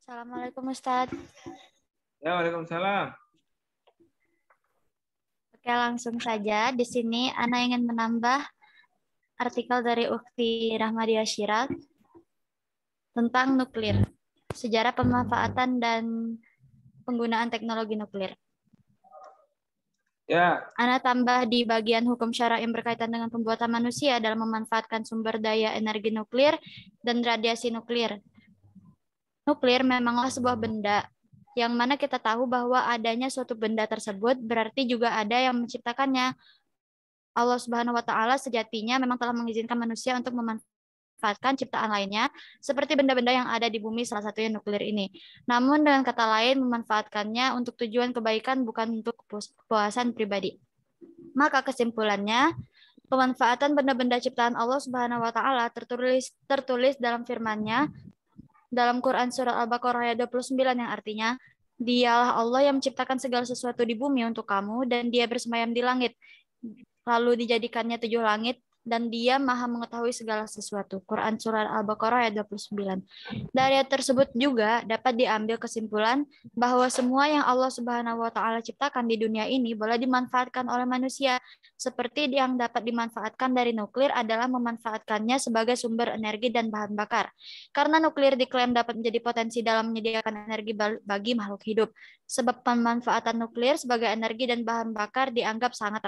Speaker 9: Assalamualaikum Ustadz.
Speaker 2: Ya, waalaikumsalam.
Speaker 9: Oke, langsung saja. Di sini Ana ingin menambah artikel dari Ukti Rahmadiah Syirak tentang nuklir, sejarah pemanfaatan dan penggunaan teknologi nuklir.
Speaker 2: Ya.
Speaker 9: Ana tambah di bagian hukum syara yang berkaitan dengan pembuatan manusia dalam memanfaatkan sumber daya energi nuklir dan radiasi nuklir. Nuklir memanglah sebuah benda, yang mana kita tahu bahwa adanya suatu benda tersebut berarti juga ada yang menciptakannya. Allah Subhanahu wa Ta'ala sejatinya memang telah mengizinkan manusia untuk memanfaatkan ciptaan lainnya, seperti benda-benda yang ada di bumi, salah satunya nuklir ini. Namun dengan kata lain, memanfaatkannya untuk tujuan kebaikan, bukan untuk kepuasan pribadi. Maka kesimpulannya, pemanfaatan benda-benda ciptaan Allah Subhanahu wa Ta'ala tertulis dalam firman-Nya dalam Quran Surah Al-Baqarah ayat 29 yang artinya, Dialah Allah yang menciptakan segala sesuatu di bumi untuk kamu dan Dia bersemayam di langit. Lalu dijadikannya 7 langit dan Dia Maha mengetahui segala sesuatu. Quran Surah Al-Baqarah ayat 29. Dari ayat tersebut juga dapat diambil kesimpulan bahwa semua yang Allah Subhanahu wa Ta'ala ciptakan di dunia ini boleh dimanfaatkan oleh manusia. Seperti yang dapat dimanfaatkan dari nuklir adalah memanfaatkannya sebagai sumber energi dan bahan bakar. Karena nuklir diklaim dapat menjadi potensi dalam menyediakan energi bagi makhluk hidup. Sebab pemanfaatan nuklir sebagai energi dan bahan bakar dianggap sangat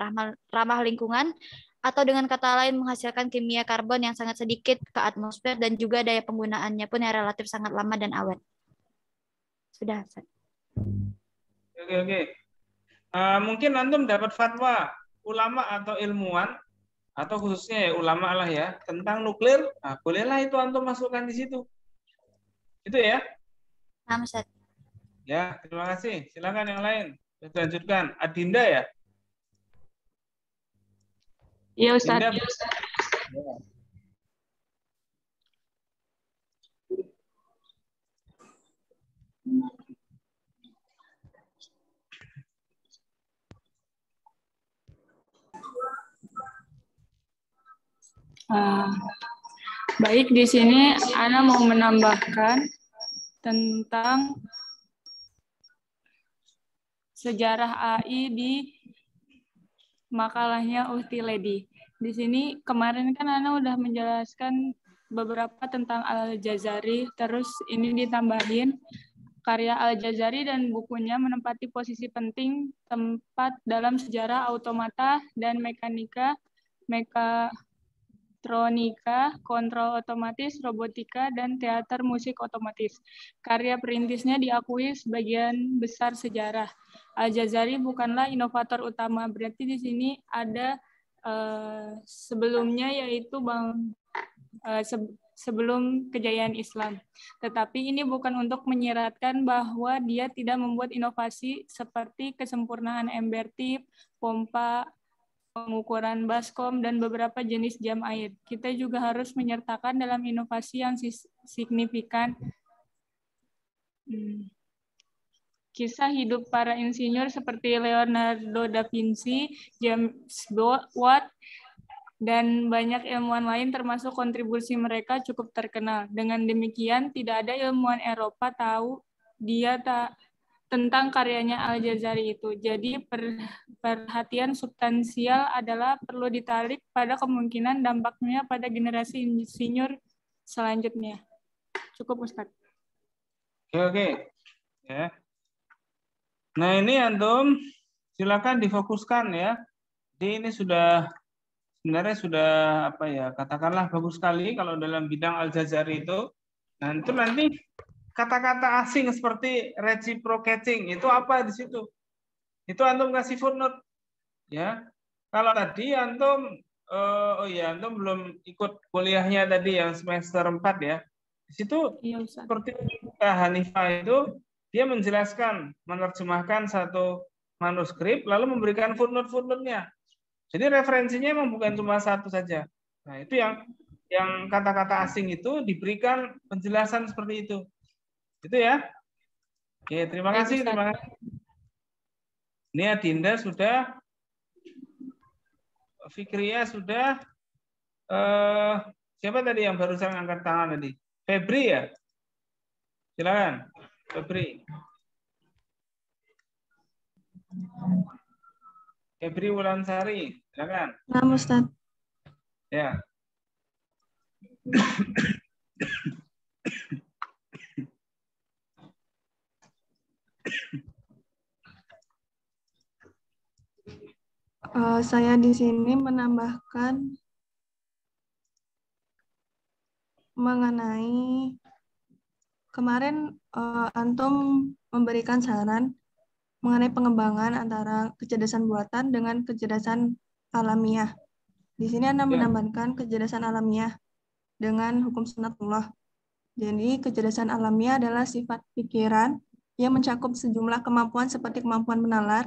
Speaker 9: ramah lingkungan, atau dengan kata lain menghasilkan kimia karbon yang sangat sedikit ke atmosfer dan juga daya penggunaannya pun yang relatif sangat lama dan awet. Sudah.
Speaker 2: Oke. Mungkin antum dapat fatwa ulama atau ilmuwan atau khususnya ya ulama lah ya tentang nuklir. Nah, bolehlah itu antum masukkan di situ. Itu ya.
Speaker 9: Nah, Ustaz.
Speaker 2: Ya, terima kasih. Silakan yang lain. Lanjutkan. Adinda ya?
Speaker 6: Iya, Ustaz.
Speaker 2: Dinda.
Speaker 6: Baik, di sini Ana mau menambahkan tentang sejarah AI di makalahnya Uhti Lady. Di sini kemarin kan Ana udah menjelaskan beberapa tentang Al-Jazari, terus ini ditambahin karya Al-Jazari dan bukunya menempati posisi penting tempat dalam sejarah automata dan mekanika, mekatronika, kontrol otomatis, robotika, dan teater musik otomatis. Karya perintisnya diakui sebagian besar sejarah. Al-Jazari bukanlah inovator utama, berarti di sini ada sebelumnya yaitu sebelum kejayaan Islam. Tetapi ini bukan untuk menyiratkan bahwa dia tidak membuat inovasi seperti kesempurnaan ember tip, pompa, pengukuran baskom, dan beberapa jenis jam air. Kita juga harus menyertakan dalam inovasi yang signifikan kisah hidup para insinyur seperti Leonardo da Vinci, James Watt, dan banyak ilmuwan lain termasuk kontribusi mereka cukup terkenal. Dengan demikian, tidak ada ilmuwan Eropa tahu tentang karyanya Al-Jazari itu. Jadi perhatian substansial adalah perlu ditarik pada kemungkinan dampaknya pada generasi insinyur selanjutnya. Cukup, Ustaz.
Speaker 2: Oke. Ya. Nah, ini antum silakan difokuskan ya. Jadi ini sebenarnya sudah apa ya, katakanlah bagus sekali kalau dalam bidang Al-Jazari itu. Nah, itu nanti kata-kata asing seperti reciprocating itu apa di situ? Itu antum kasih footnote ya. Kalau tadi antum antum belum ikut kuliahnya tadi yang semester 4 ya. Di situ seperti Hanifah itu dia menjelaskan, menerjemahkan satu manuskrip lalu memberikan footnote-nya. Jadi referensinya memang bukan cuma satu saja. Nah, itu yang kata-kata asing itu diberikan penjelasan seperti itu. Itu ya. Oke, terima kasih. Ini Adinda sudah, Fikria sudah, siapa tadi yang barusan angkat tangan tadi? Febri ya? Silakan, Febri. Febri Wulansari, silakan.
Speaker 13: Nah, Ustaz.
Speaker 2: Ya.
Speaker 13: Saya di sini menambahkan mengenai kemarin antum memberikan saran mengenai pengembangan antara kecerdasan buatan dengan kecerdasan alamiah. Di sini Anda menambahkan kecerdasan alamiah dengan hukum sunatullah. Jadi kecerdasan alamiah adalah sifat pikiran yang mencakup sejumlah kemampuan seperti kemampuan menalar,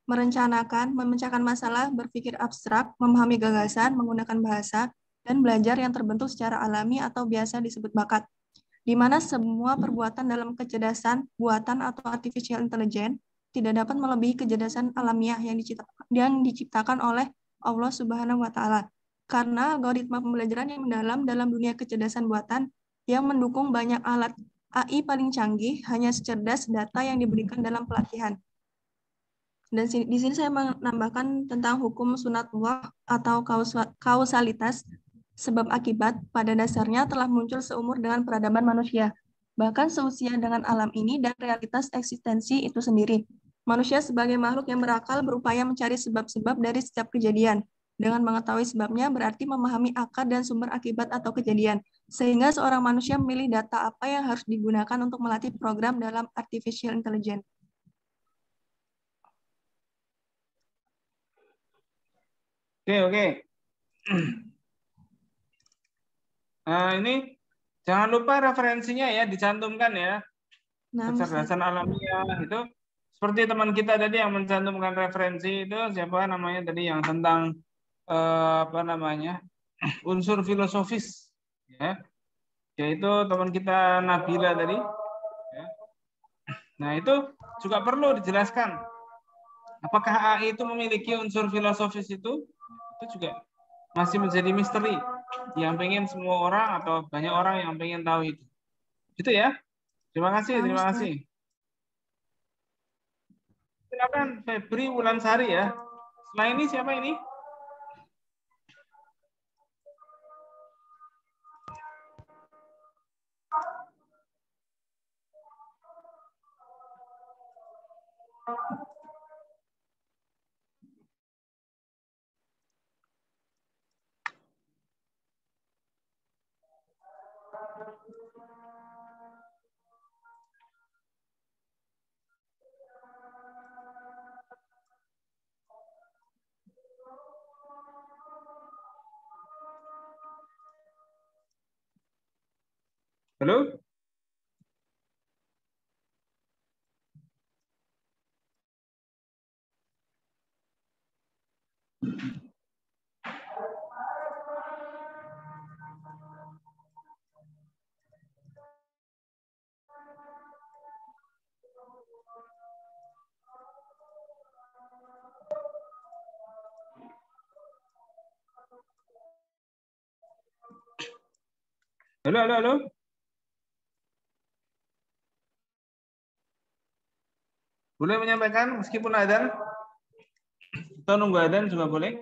Speaker 13: merencanakan, memecahkan masalah, berpikir abstrak, memahami gagasan, menggunakan bahasa, dan belajar yang terbentuk secara alami atau biasa disebut bakat, di mana semua perbuatan dalam kecerdasan buatan atau artificial intelligence tidak dapat melebihi kecerdasan alamiah yang diciptakan oleh Allah Subhanahu wa Ta'ala. Karena algoritma pembelajaran yang mendalam dalam dunia kecerdasan buatan yang mendukung banyak alat AI paling canggih hanya secerdas data yang diberikan dalam pelatihan. Dan di sini saya menambahkan tentang hukum sunatullah atau kausalitas sebab akibat pada dasarnya telah muncul seumur dengan peradaban manusia, bahkan seusia dengan alam ini dan realitas eksistensi itu sendiri. Manusia sebagai makhluk yang berakal berupaya mencari sebab-sebab dari setiap kejadian. Dengan mengetahui sebabnya berarti memahami akar dan sumber akibat atau kejadian, sehingga seorang manusia memilih data apa yang harus digunakan untuk melatih program dalam artificial intelligence.
Speaker 2: Oke. Nah, ini jangan lupa referensinya ya, dicantumkan ya. Kecerdasan alamiah itu seperti teman kita tadi yang mencantumkan referensi itu siapa namanya tadi yang tentang apa namanya unsur filosofis, ya, yaitu teman kita Nabila tadi. Ya. Nah itu juga perlu dijelaskan. Apakah AI itu memiliki unsur filosofis itu juga masih menjadi misteri yang pengen semua orang atau banyak orang yang pengen tahu itu. Itu ya. Terima kasih, terima kasih. Silakan Febri Wulansari ya. Setelah ini siapa ini? Halo? Halo, halo, halo. Boleh menyampaikan meskipun adzan? Atau nunggu adzan juga boleh?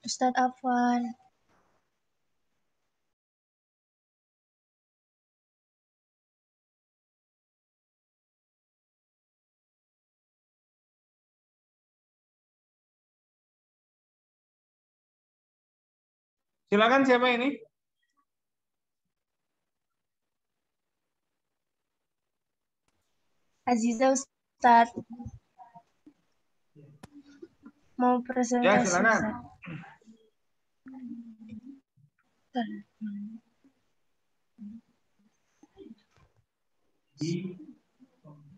Speaker 1: Ustadz Afwan.
Speaker 2: Silakan siapa ini?
Speaker 14: Aziza Ustadz. Mau
Speaker 2: Ya,
Speaker 14: presentasi
Speaker 2: silakan.
Speaker 14: Ustadz.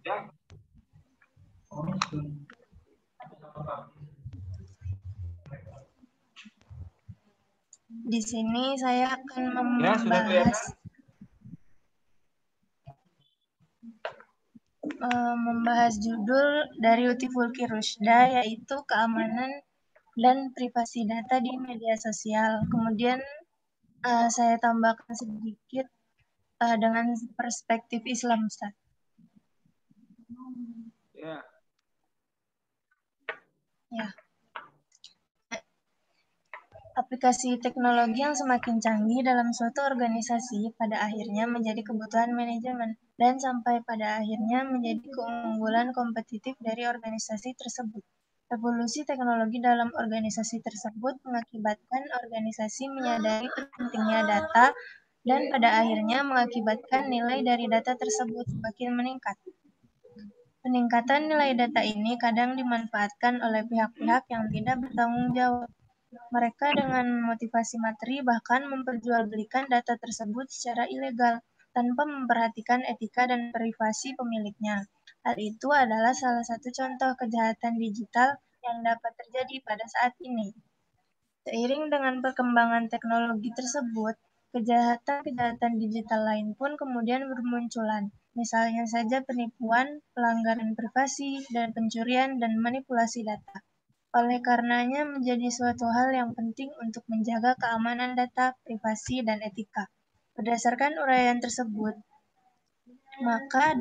Speaker 2: Ya.
Speaker 14: Di sini saya akan
Speaker 2: Ya, sudah kelihatan.
Speaker 14: membahas judul dari Uti Fulki Rushda, yaitu keamanan dan privasi data di media sosial. Kemudian saya tambahkan sedikit dengan perspektif Islam, Ustaz.
Speaker 2: Ya.
Speaker 14: Ya. Aplikasi teknologi yang semakin canggih dalam suatu organisasi pada akhirnya menjadi kebutuhan manajemen dan sampai pada akhirnya menjadi keunggulan kompetitif dari organisasi tersebut. Evolusi teknologi dalam organisasi tersebut mengakibatkan organisasi menyadari pentingnya data dan pada akhirnya mengakibatkan nilai dari data tersebut semakin meningkat. Peningkatan nilai data ini kadang dimanfaatkan oleh pihak-pihak yang tidak bertanggung jawab. Mereka dengan motivasi materi bahkan memperjualbelikan data tersebut secara ilegal tanpa memperhatikan etika dan privasi pemiliknya. Hal itu adalah salah satu contoh kejahatan digital yang dapat terjadi pada saat ini. Seiring dengan perkembangan teknologi tersebut, kejahatan-kejahatan digital lain pun kemudian bermunculan. Misalnya saja penipuan, pelanggaran privasi, dan pencurian dan manipulasi data. Oleh karenanya menjadi suatu hal yang penting untuk menjaga keamanan data, privasi, dan etika. Berdasarkan uraian tersebut, maka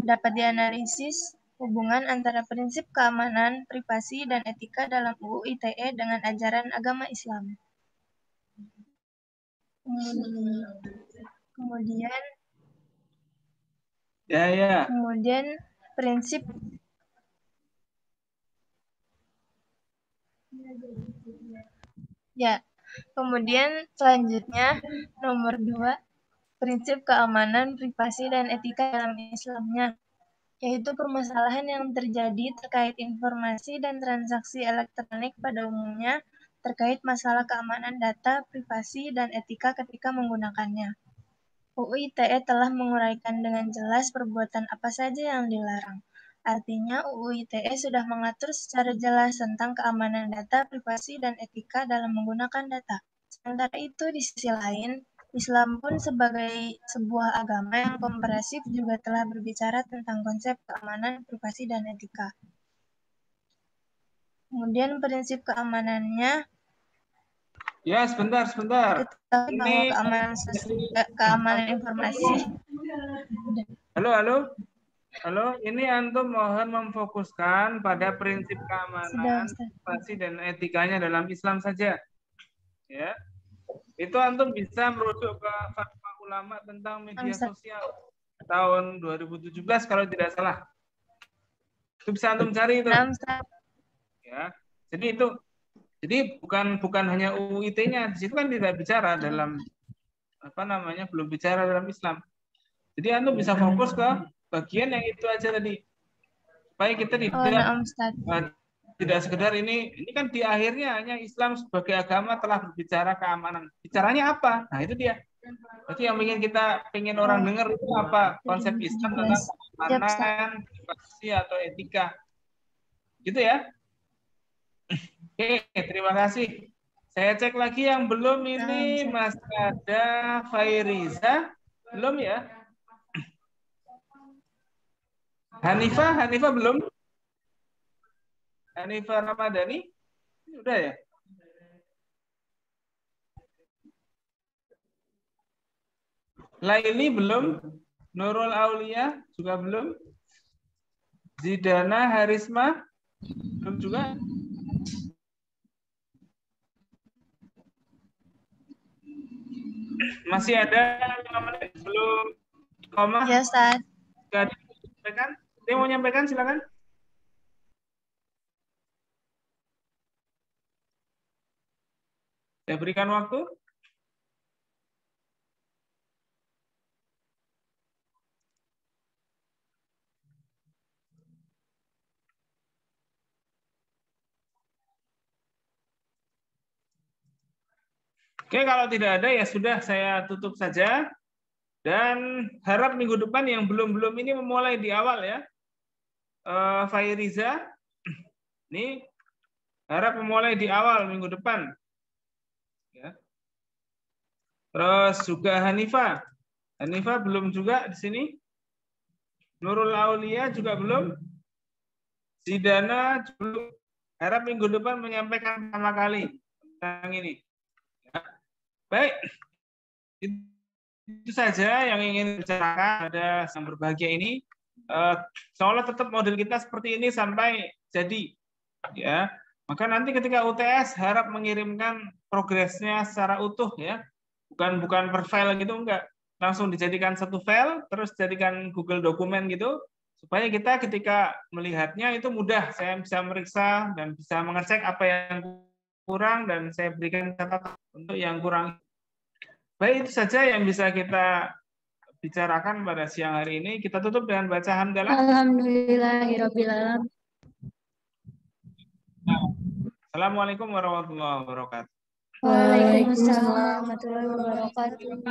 Speaker 14: dapat dianalisis hubungan antara prinsip keamanan, privasi, dan etika dalam UU ITE dengan ajaran agama Islam. Kemudian prinsip kemudian selanjutnya nomor 2, prinsip keamanan, privasi, dan etika dalam Islamnya, yaitu permasalahan yang terjadi terkait informasi dan transaksi elektronik pada umumnya terkait masalah keamanan data, privasi, dan etika ketika menggunakannya. UU ITE telah menguraikan dengan jelas perbuatan apa saja yang dilarang. Artinya, UU ITE sudah mengatur secara jelas tentang keamanan data, privasi, dan etika dalam menggunakan data. Sementara itu, di sisi lain, Islam pun sebagai sebuah agama yang komprehensif juga telah berbicara tentang konsep keamanan, privasi, dan etika. Kemudian prinsip keamanannya.
Speaker 2: Ya, sebentar.
Speaker 14: Ini keamanan informasi.
Speaker 2: Halo, ini antum mohon memfokuskan pada prinsip keamanan, privasi, dan etikanya dalam Islam saja. Ya. Itu antum bisa merujuk ke fatwa ulama tentang media sosial tahun 2017 kalau tidak salah. Itu bisa antum cari itu. Ya. Jadi bukan hanya UU ITE-nya, di situ kan tidak bicara dalam belum bicara dalam Islam. Jadi antum bisa fokus ke bagian yang itu aja tadi. Supaya kita tidak sekedar ini kan di akhirnya hanya Islam sebagai agama telah berbicara keamanan. Bicaranya apa? Nah, itu dia. Berarti yang pengen orang dengar itu apa? Konsep Islam tentang keamanan, privasi atau etika. Gitu ya. Oke, terima kasih. Saya cek lagi yang belum ini masih ada Fairiza. Belum ya? Hanifah belum? Hanifah Ramadhani? Udah ya? Laili belum? Nurul Aulia juga belum? Zidana Harisma belum juga? Masih ada 5 menit belum koma?
Speaker 14: Ya, Ustaz.
Speaker 2: Dia mau nyampaikan, silakan. Saya berikan waktu. Oke, kalau tidak ada ya sudah, saya tutup saja. Dan harap minggu depan yang belum ini memulai di awal ya. Fairiza, ini harap memulai di awal minggu depan. Ya. Terus juga Hanifah. Hanifah belum juga di sini. Nurul Aulia juga belum. Zidana belum. Harap minggu depan menyampaikan pertama kali tentang ini. Ya. Baik, itu saja yang ingin bicarakan pada yang berbahagia ini. Seolah tetap model kita seperti ini sampai jadi, ya. Maka nanti ketika UTS harap mengirimkan progresnya secara utuh, ya. Bukan per file gitu, enggak. Langsung dijadikan satu file, terus jadikan Google dokumen gitu, supaya kita ketika melihatnya itu mudah. Saya bisa meriksa dan bisa mengecek apa yang kurang dan saya berikan catatan untuk yang kurang. Baik, itu saja yang bisa kita bicarakan pada siang hari ini. Kita tutup dengan baca hamdalah.
Speaker 3: Alhamdulillahirabbil alamin.
Speaker 2: Assalamualaikum warahmatullahi wabarakatuh.
Speaker 3: Waalaikumsalam warahmatullahi wabarakatuh.